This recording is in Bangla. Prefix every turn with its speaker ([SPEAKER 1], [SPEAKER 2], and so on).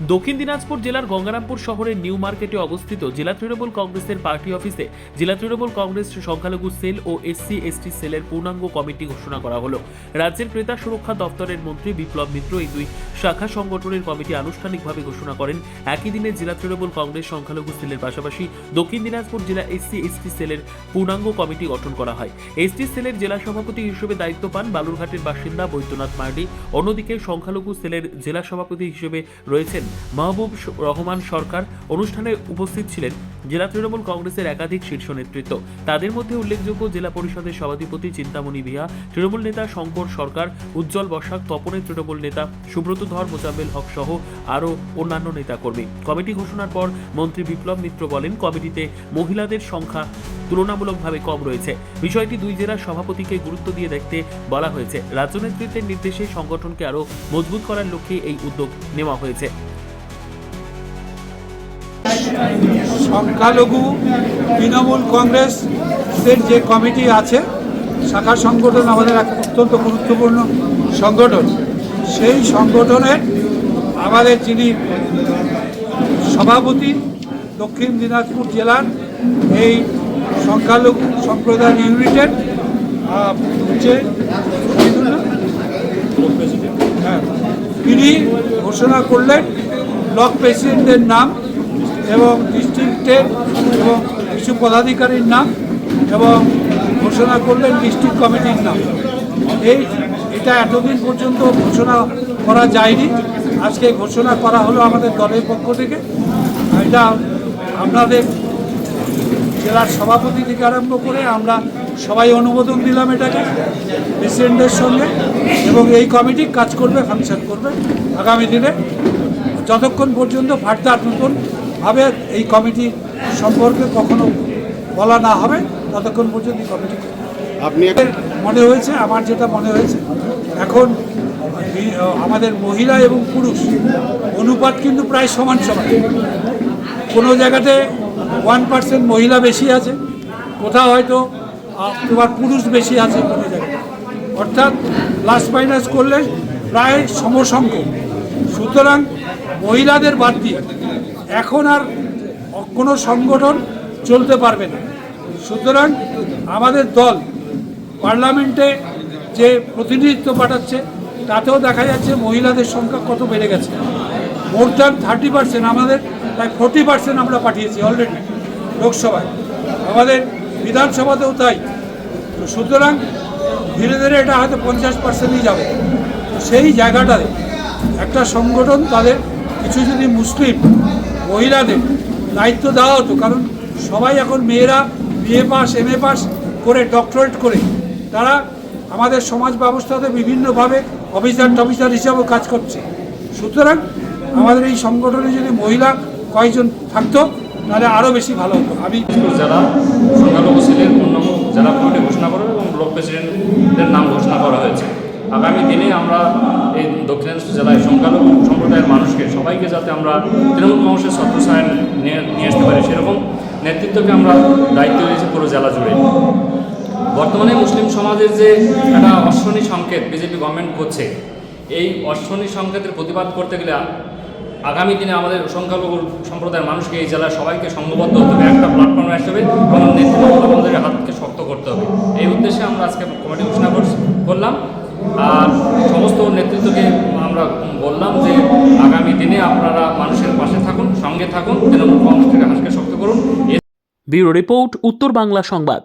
[SPEAKER 1] দক্ষিণ দিনাজপুর জেলার গঙ্গারামপুর শহরের নিউ মার্কেটে অবস্থিত জেলা তৃণমূল কংগ্রেসের পার্টি অফিসে জেলা তৃণমূল কংগ্রেস সংখ্যালঘু সেল ও এসসি/এসটি সেলের পূর্ণাঙ্গ কমিটি ঘোষণা করা হলো। রাজ্যের ক্রেতা সুরক্ষা দপ্তরের মন্ত্রী বিপ্লব মিত্র এই দুই শাখা সংগঠনের কমিটি আনুষ্ঠানিকভাবে ঘোষণা করেন। একই দিনে জেলা তৃণমূল কংগ্রেস সংখ্যালঘু সেলের পাশাপাশি দক্ষিণ দিনাজপুর জেলা এসসি/এসটি সেলের পূর্ণাঙ্গ কমিটি গঠন করা হয়। এসটি সেলের জেলা সভাপতি হিসেবে দায়িত্ব পান বালুরঘাটের বাসিন্দা বৈদ্যনাথ মার্ডি। অন্যদিকে সংখ্যালঘু সেলের জেলা সভাপতি হিসেবে রয়েছেন মাহবুব রহমান সরকার। অনুষ্ঠানে উপস্থিত ছিলেন জেলা তৃণমূল কংগ্রেসের একাধিক শীর্ষ নেতৃত্ব। তাদের মধ্যে উল্লেখযোগ্য জেলা পরিষদের সভাধিপতি চিন্তামণি ভিয়া, তৃণমূল নেতা শঙ্কর সরকার, উজ্জ্বল বসাক, তপনের তৃণমূল নেতা সুব্রত ধর, মোজাম্মেল হক সহ আরও অন্যান্য নেতাকর্মী। কমিটি ঘোষণার পর মন্ত্রী বিপ্লব মিত্র বলেন, কমিটিতে মহিলাদের সংখ্যা তুলনামূলকভাবে কম রয়েছে। বিষয়টি দুই জেলার সভাপতিকে গুরুত্ব দিয়ে দেখতে বলা হয়েছে। রাজ্য নেতৃত্বের নির্দেশে সংগঠনকে আরও মজবুত করার লক্ষ্যে এই উদ্যোগ নেওয়া হয়েছে।
[SPEAKER 2] সংখ্যালঘু তৃণমূল কংগ্রেসের যে কমিটি আছে, শাখা সংগঠন আমাদের এক অত্যন্ত গুরুত্বপূর্ণ সংগঠন। সেই সংগঠনের আমাদের যিনি সভাপতি দক্ষিণ দিনাজপুর জেলার এই সংখ্যালঘু সম্প্রদায় ইউনিটের তিনি ঘোষণা করলেন ব্লক প্রেসিডেন্টের নাম এবং ডিস্ট্রিক্টের এবং কিছু পদাধিকারীর নাম এবং ঘোষণা করলেন ডিস্ট্রিক্ট কমিটির নাম। এটা এতদিন পর্যন্ত ঘোষণা করা যায়নি, আজকে ঘোষণা করা হলো আমাদের দলের পক্ষ থেকে। এটা আপনাদের জেলার সভাপতি থেকে আরম্ভ করে আমরা সবাই অনুমোদন দিলাম এটাকে প্রেসিডেন্টের সঙ্গে, এবং এই কমিটি কাজ করবে, ফাংশন করবে আগামী দিনে, যতক্ষণ পর্যন্ত ফার্দার নতুনভাবে এই কমিটি সম্পর্কে কখনো বলা না হবে ততক্ষণ পর্যন্ত এই কমিটি। আপনি মনে হয়েছে, আমার যেটা মনে হয়েছে, এখন আমাদের মহিলা এবং পুরুষ অনুপাত কিন্তু প্রায় সমান সমান। কোনো জায়গাতে 1% মহিলা বেশি আছে, কোথাও হয়তো তোমার পুরুষ বেশি আছে কোনো জায়গায়, অর্থাৎ প্লাস মাইনাস করলে প্রায় সমসংখ্যক। সুতরাং মহিলাদের বাদ দিয়ে এখন আর কোনো সংগঠন চলতে পারবে না। সুতরাং আমাদের দল পার্লামেন্টে যে প্রতিনিধিত্ব পাঠাচ্ছে তাতেও দেখা যাচ্ছে মহিলাদের সংখ্যা কত বেড়ে গেছে। মোর দ্যান 30%, আমাদের প্রায় 40% আমরা পাঠিয়েছি অলরেডি লোকসভায়, আমাদের বিধানসভাতেও তাই। সুতরাং ধীরে ধীরে এটা হয়তো 50%ই যাবে। সেই জায়গাটাতে একটা সংগঠন তাদের কিছু যদি মুসলিম মহিলাদের দায়িত্ব দেওয়া হতো, কারণ সবাই এখন মেয়েরা BA পাস MA পাস করে ডক্টরেট করে তারা আমাদের সমাজ ব্যবস্থাতে বিভিন্নভাবে অফিসার হিসাবেও কাজ করছে। সুতরাং আমাদের এই সংগঠনে যদি মহিলা কয়েকজন থাকতো তাহলে আরও বেশি ভালো হতো। আমি
[SPEAKER 3] জেলা সংখ্যালঘু সেলের পূর্ণাঙ্গ জেলা কমিটি ঘোষণা করা এবং ব্লক প্রেসিডেন্টের নাম ঘোষণা করা হয়েছে। আগামী দিনে আমরা এই দক্ষিণাঞ্চল জেলায় সংখ্যালঘু সম্প্রদায়ের মানুষকে সবাইকে যাতে আমরা তৃণমূল কংগ্রেসের ছত্রছায়ায় নিয়ে আসতে পারি, সেরকম নেতৃত্বকে আমরা দায়িত্ব দিয়েছি পুরো জেলা জুড়ে। বর্তমানে মুসলিম সমাজের যে একটা অশ্বনী সংকেত বিজেপি গভর্নমেন্ট করছে, এই অশ্বনী সংকেতের প্রতিবাদ করতে গেলে আগামী দিনে আমাদের সংখ্যালঘু সম্প্রদায়ের মানুষকে এই জেলার সবাইকে সংঘবদ্ধ হতে হবে, একটা প্ল্যাটফর্মে আসতে হবে এবং নেতৃত্বদের হাতকে শক্ত করতে হবে। এই উদ্দেশ্যে আমরা আজকে কমিটি ঘোষণা করলাম। আর সমস্ত নেতৃত্বকে আমরা বললাম যে আগামী দিনে আপনারা মানুষের পাশে থাকুন, সঙ্গে থাকুন, তৃণমূল কংগ্রেসকে হাতকে শক্ত করুন।
[SPEAKER 1] ব্যুরো রিপোর্ট, উত্তর বাংলা সংবাদ।